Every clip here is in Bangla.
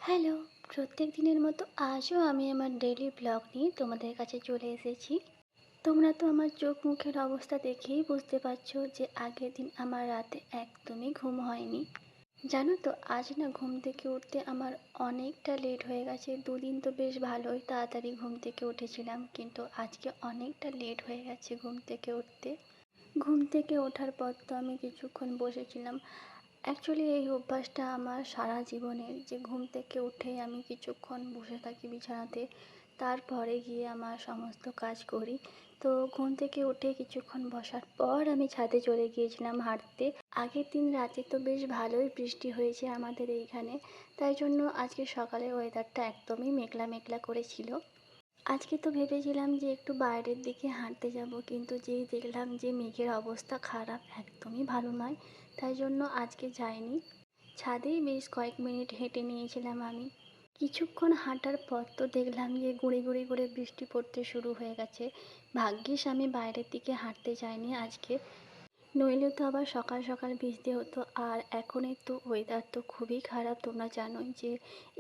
হ্যালো, প্রত্যেক দিনের মতো আজও আমি আমার ডেইলি ব্লগ নিয়ে তোমাদের কাছে চলে এসেছি। তোমরা তো আমার চোখ মুখের অবস্থা দেখেই বুঝতে পারছো যে আগের দিন আমার রাতে একদমই ঘুম হয়নি। জানো তো আজ না ঘুম থেকে উঠতে আমার অনেকটা লেট হয়ে গেছে। দুদিন তো বেশ ভালোই তাড়াতাড়ি ঘুম থেকে উঠেছিলাম, কিন্তু আজকে অনেকটা লেট হয়ে গেছে ঘুম থেকে উঠতে। ঘুম থেকে ওঠার পর তো আমি কিছুক্ষণ বসেছিলাম। অ্যাকচুয়ালি এই অভ্যাসটা আমার সারা জীবনের, যে ঘুম থেকে উঠে আমি কিছুক্ষণ বসে থাকি বিছানাতে, তারপরে গিয়ে আমার সমস্ত কাজ করি। তো ঘুম থেকে উঠে কিছুক্ষণ বসার পর আমি ছাদে চলে গিয়েছিলাম হাঁটতে। আগের দিন রাতে তো বেশ ভালোই বৃষ্টি হয়েছে আমাদের এইখানে, তাই জন্য আজকে সকালের ওয়েদারটা একদমই মেঘলা মেঘলা করেছিল। আজকে তো ভেবেছিলাম যে একটু বাইরের দিকে হাঁটতে যাব, কিন্তু যেই দেখলাম যে মেঘের অবস্থা খারাপ, একদমই ভালো নয়, তাই জন্য আজকে যাইনি। ছাদেই বেশ কয়েক মিনিট হেঁটে নিয়েছিলাম আমি। কিছুক্ষণ হাঁটার পর তো দেখলাম যে গুঁড়ি গুঁড়ি করে বৃষ্টি পড়তে শুরু হয়ে গেছে। ভাগ্যিস আমি বাইরের দিকে হাঁটতে যাইনি আজকে, নইলে তো আবার সকাল সকাল ভিজতে হতো। আর এখনই তো ওয়েদার তো খুবই খারাপ, তোমরা জানোই যে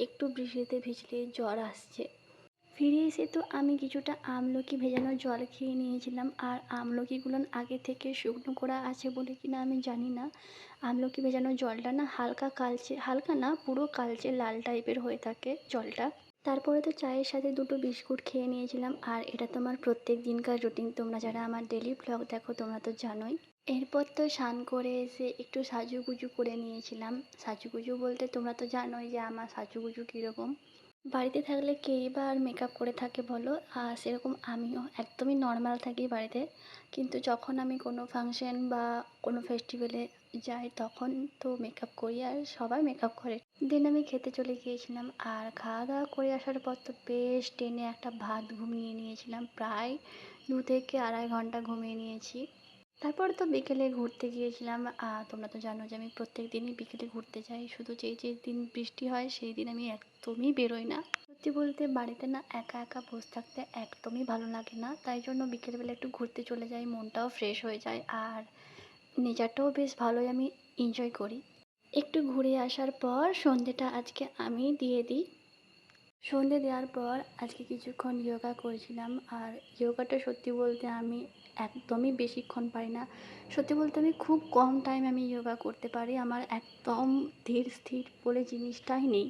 একটু বৃষ্টিতে ভিজলে জ্বর আসছে। ফিরে এসে তো আমি কিছুটা আমলকি ভেজানো জল খেয়ে নিয়েছিলাম। আর আমলকিগুলো আগে থেকে শুকনো করা আছে বলে কিনা আমি জানি না, আমলকি ভেজানো জলটা না হালকা কালচে, হালকা না পুরো কালচে লাল টাইপের হয়ে থাকে জলটা। তারপরে তো চায়ের সাথে দুটো বিস্কুট খেয়ে নিয়েছিলাম। আর এটা তো আমার প্রত্যেক দিনকার রুটিন, তোমরা যারা আমার ডেলি ব্লগ দেখো তোমরা তো জানোই। এরপর তো স্নান করে এসে একটু সাজুগুজু করে নিয়েছিলাম। সাজুগুজু বলতে তোমরা তো জানোই যে আমার সাজুগুজু কীরকম। বাড়িতে থাকলে কেই বা আর মেকআপ করে থাকে বলো, আর সেরকম আমিও একদমই নর্মাল থাকি বাড়িতে। কিন্তু যখন আমি কোনো ফাংশন বা কোনো ফেস্টিভ্যালে যাই তখন তো মেকআপ করি, আর সবাই মেকআপ করে। দেন আমি খেতে চলে গিয়েছিলাম, আর খাওয়া দাওয়া করে আসার পর তো বেশ টেনে একটা ভাত ঘুমিয়ে নিয়েছিলাম। প্রায় 2 থেকে 2.5 ঘন্টা ঘুমিয়ে নিয়েছি। তারপর তো বিকেলে ঘুরতে গিয়েছিলাম। তোমরা তো জানো যে আমি প্রত্যেক দিনই বিকেলে ঘুরতে যাই, শুধু যেই যেই দিন বৃষ্টি হয় সেই দিন আমি একদমই বেরোই না। সত্যি বলতে বাড়িতে না একা একা বসে থাকতে একদমই ভালো লাগে না, তাই জন্য বিকেলবেলা একটু ঘুরতে চলে যাই, মনটাও ফ্রেশ হয়ে যায়। আর নেচারটাও বেশ ভালোই আমি এনজয় করি। একটু ঘুরে আসার পর সন্ধেটা আজকে আমি দিয়ে দিই। সন্ধে দেওয়ার পর আজকে কিছুক্ষণ যোগা করেছিলাম। আর যোগাটা সত্যি বলতে আমি একদমই বেশিক্ষণ পারি না। সত্যি বলতে আমি খুব কম টাইম আমি যোগা করতে পারি, আমার একদম ধীর স্থির বলে জিনিসটাই নেই।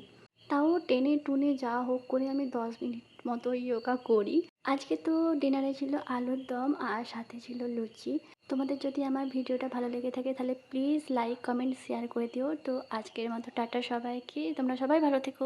তাও টেনে টুনে যা হোক করে আমি 10 মিনিট মতো যোগা করি। আজকে তো ডিনারে ছিল আলুর দম আর সাথে ছিল লুচি। তোমাদের যদি আমার ভিডিওটা ভালো লেগে থাকে তাহলে প্লিজ লাইক কমেন্ট শেয়ার করে দিও। তো আজকের মতো টাটা সবাইকে, তোমরা সবাই ভালো থেকো।